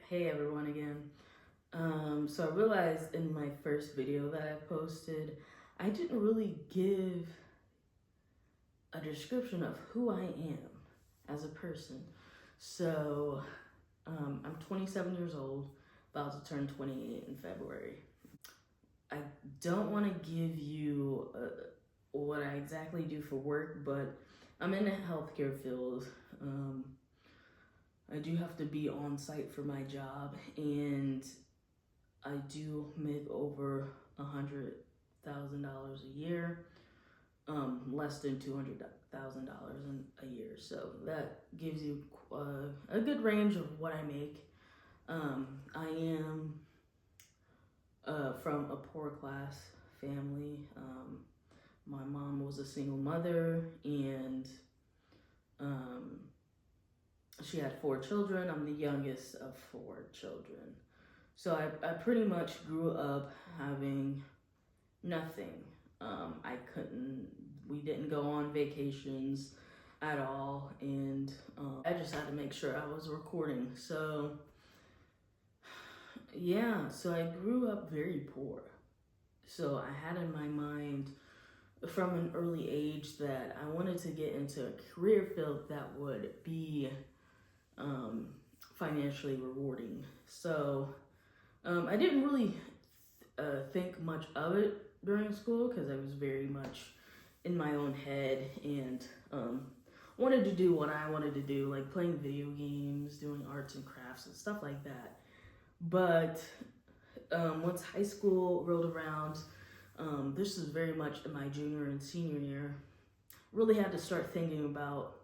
Hey everyone again. So I realized in my first video that I posted, I didn't really give a description of who I am as a person. So I'm 27 years old, about to turn 28 in February. I don't want to give you what I exactly do for work, but I'm in the healthcare field. I do have to be on site for my job, and I do make over $100,000 a year, less than $200,000 in a year. So that gives you a good range of what I make. I am from a poor class family. My mom was a single mother, and um, she had 4 children. I'm the youngest of 4 children. So I pretty much grew up having nothing. We didn't go on vacations at all. And I just had to make sure I was recording. So yeah, so I grew up very poor. So I had in my mind from an early age that I wanted to get into a career field that would be financially rewarding. So I didn't really think much of it during school because I was very much in my own head and wanted to do what I wanted to do, like playing video games, doing arts and crafts and stuff like that. But once high school rolled around, this was very much in my junior and senior year, really had to start thinking about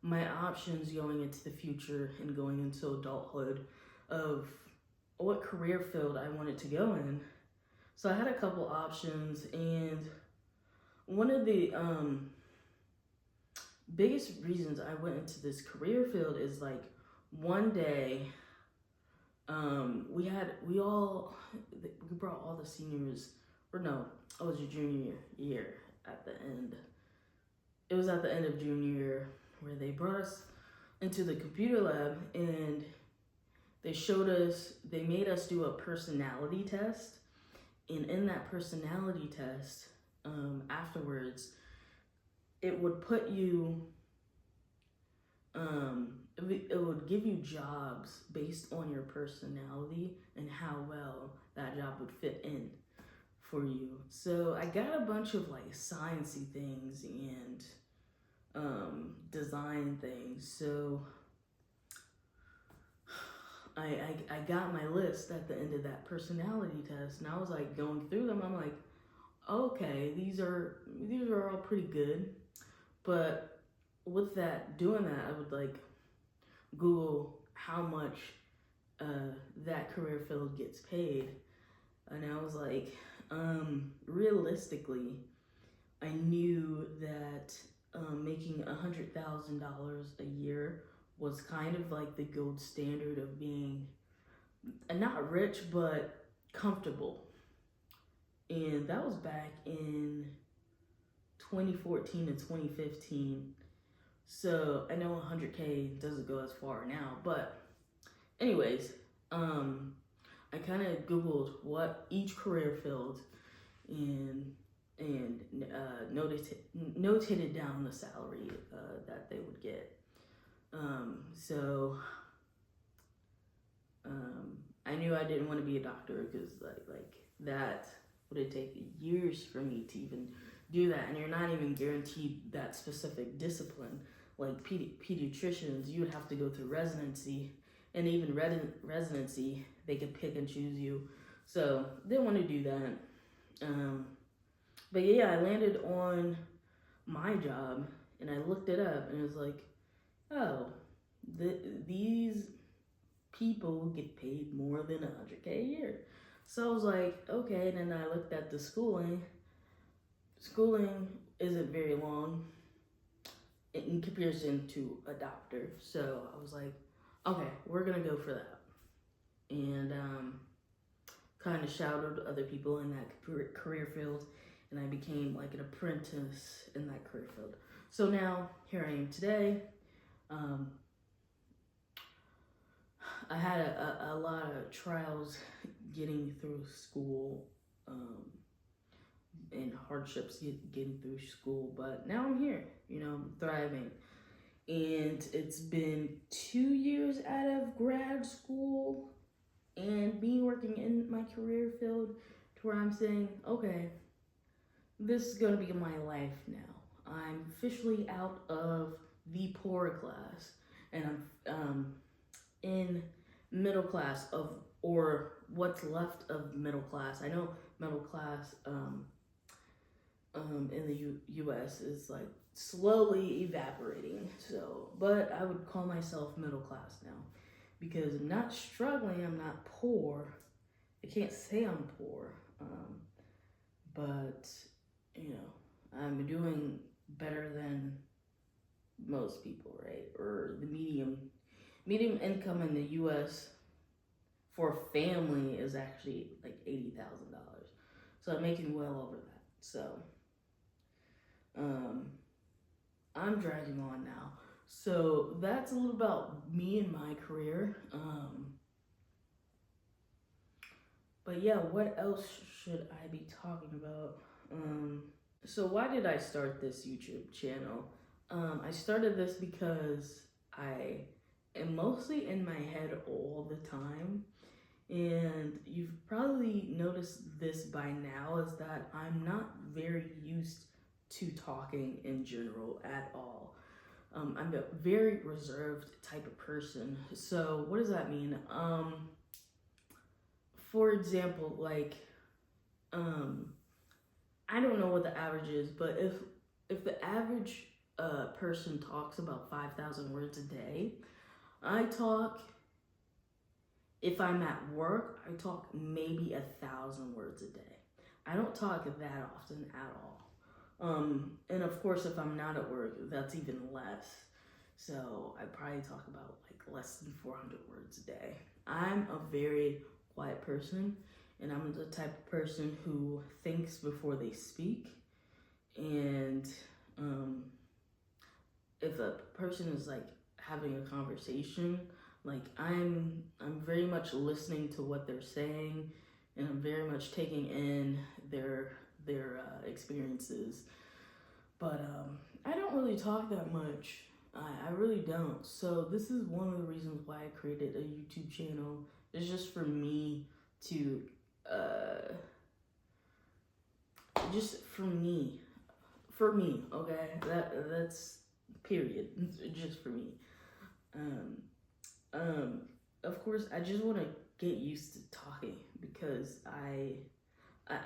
my options going into the future and going into adulthood of what career field I wanted to go in. So I had a couple options, and one of the biggest reasons I went into this career field is like one day we brought all the seniors, or no, it was your junior year at the end. It was at the end of junior year where they brought us into the computer lab, and they made us do a personality test. And in that personality test, afterwards, it would put you, it would give you jobs based on your personality and how well that job would fit in for you. So I got a bunch of like sciencey things and design things. So I got my list at the end of that personality test, and I was like going through them. I'm like, okay, these are all pretty good, but with doing that, I would like Google how much that career field gets paid, and I was like, realistically, I knew that making $100,000 a year was kind of like the gold standard of being not rich but comfortable. And that was back in 2014 and 2015. So I know 100K doesn't go as far now, but anyways, I kind of Googled what each career field and notated down the salary that they would get. So I knew I didn't want to be a doctor because like that would take years for me to even do that, and you're not even guaranteed that specific discipline. Like pediatricians, you would have to go through residency, and even residency, they could pick and choose you. So didn't want to do that. But yeah, I landed on my job, and I looked it up, and it was like, oh, these people get paid more than 100K a year. So I was like, okay. And then I looked at the schooling. Schooling isn't very long in comparison to a doctor. So I was like, okay, we're gonna go for that. And kind of shadowed other people in that career field, and I became like an apprentice in that career field. So now here I am today. I had a lot of trials getting through school, and hardships getting through school, but now I'm here, I'm thriving. And it's been 2 years out of grad school and me working in my career field to where I'm saying, okay, this is gonna be my life now. I'm officially out of the poor class and I'm in middle class or what's left of middle class. I know middle class in the U.S. is like slowly evaporating. So, but I would call myself middle class now because I'm not struggling. I'm not poor. I can't say I'm poor, but I'm doing better than most people, right? Or the medium income in the U.S. for a family is actually like $80,000. So I'm making well over that. So I'm dragging on now. So that's a little about me and my career. But yeah, what else should I be talking about? So why did I start this YouTube channel? I started this because I am mostly in my head all the time. And you've probably noticed this by now, is that I'm not very used to talking in general at all. I'm a very reserved type of person. So what does that mean? For example, like, I don't know what the average is, but if the average person talks about 5,000 words a day, if I'm at work, I talk maybe 1,000 words a day. I don't talk that often at all. And of course, if I'm not at work, that's even less. So I probably talk about like less than 400 words a day. I'm a very quiet person, and I'm the type of person who thinks before they speak. And if a person is like having a conversation, like I'm very much listening to what they're saying, and I'm very much taking in their experiences. But I don't really talk that much. I really don't. So this is one of the reasons why I created a YouTube channel. It's just for me to for me, okay? That's period. Just for me. Of course, I just want to get used to talking because I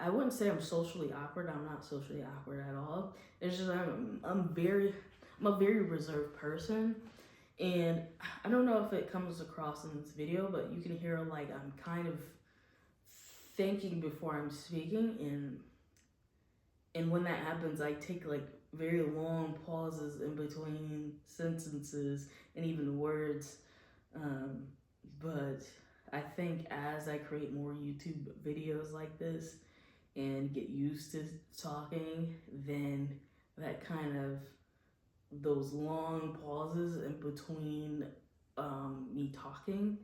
wouldn't say I'm socially awkward. I'm not socially awkward at all. It's just I'm a very reserved person, and I don't know if it comes across in this video, but you can hear like I'm kind of thinking before I'm speaking, and when that happens, I take like very long pauses in between sentences and even words. But I think as I create more YouTube videos like this and get used to talking, then that kind of, those long pauses in between me talking,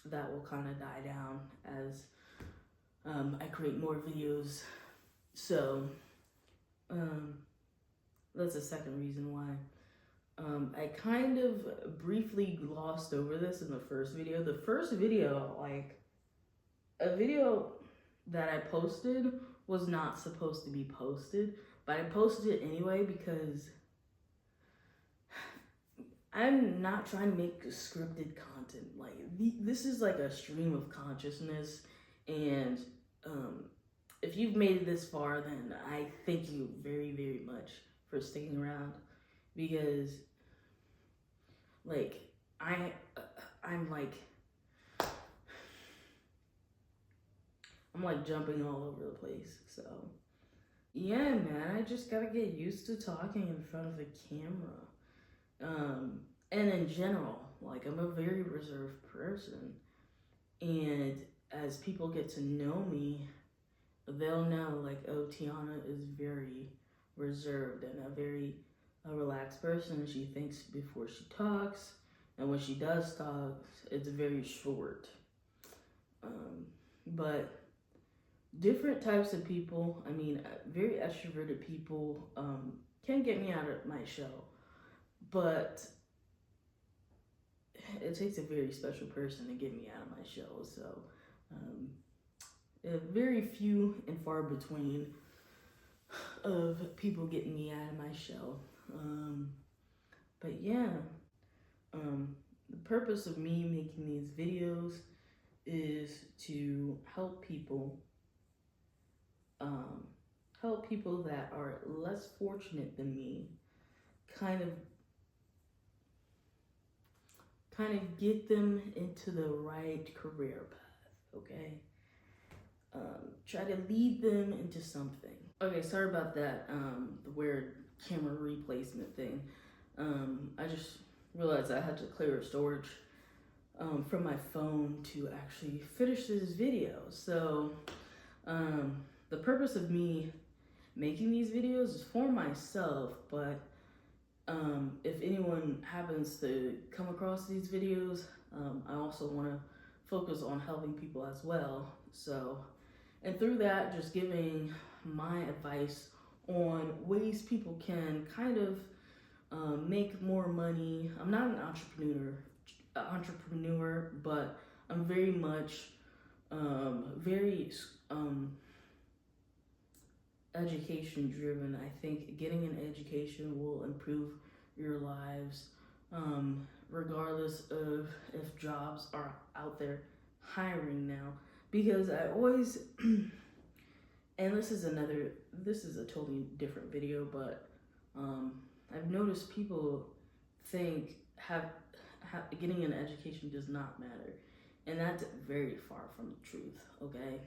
that will kind of die down as I create more videos. So that's the second reason why. I kind of briefly glossed over this in the first video. The first video, like, a video that I posted was not supposed to be posted, but I posted it anyway because I'm not trying to make scripted content. Like, this is like a stream of consciousness, and if you've made it this far, then I thank you very, very much for sticking around, because like I'm like jumping all over the place. So yeah, man, I just gotta get used to talking in front of the camera. And in general, like, I'm a very reserved person, and as people get to know me, they'll know, like, oh, Tiana is very reserved and a relaxed person. She thinks before she talks. and when she does talk, it's very short. But different types of people, I mean, very extroverted people can get me out of my shell, but it takes a very special person to get me out of my shell. So, very few and far between of people getting me out of my shell. But yeah, the purpose of me making these videos is to help people that are less fortunate than me kind of get them into the right career path, okay? Try to lead them into something. Okay, sorry about that, the weird camera replacement thing. I just realized I had to clear storage from my phone to actually finish this video. So, the purpose of me making these videos is for myself, but if anyone happens to come across these videos, I also want to focus on helping people as well. So, and through that, just giving my advice on ways people can kind of make more money. I'm not an entrepreneur, but I'm very much very education driven. I think getting an education will improve your lives, regardless of if jobs are out there hiring now. Because I always, and this is a totally different video, but I've noticed people think getting an education does not matter, and that's very far from the truth. Okay.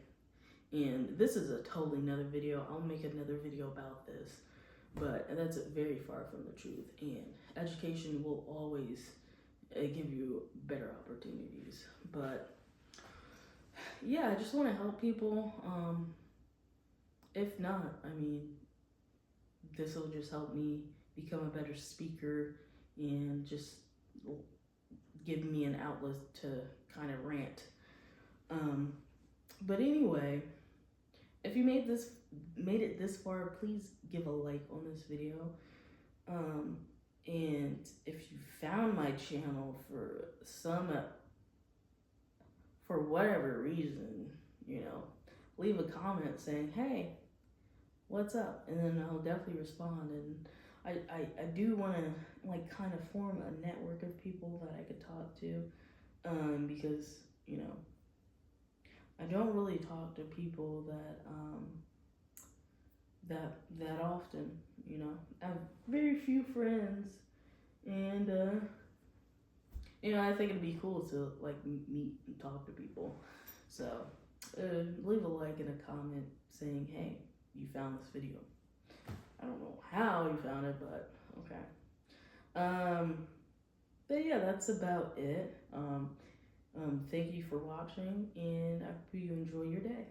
And this is a totally another video. I'll make another video about this, but that's very far from the truth. And education will always give you better opportunities. But yeah, I just want to help people. If not, I mean, this will just help me become a better speaker and just give me an outlet to kind of rant. But anyway, if you made it this far, please give a like on this video. And if you found my channel for whatever reason, leave a comment saying, hey, what's up? And then I'll definitely respond. And I do want to kind of form a network of people that I could talk to, because I don't really talk to people that often. I have very few friends, and I think it'd be cool to meet and talk to people. So leave a like and a comment saying, hey, you found this video. I don't know how you found it, but okay. But yeah, that's about it. Thank you for watching, and I hope you enjoy your day.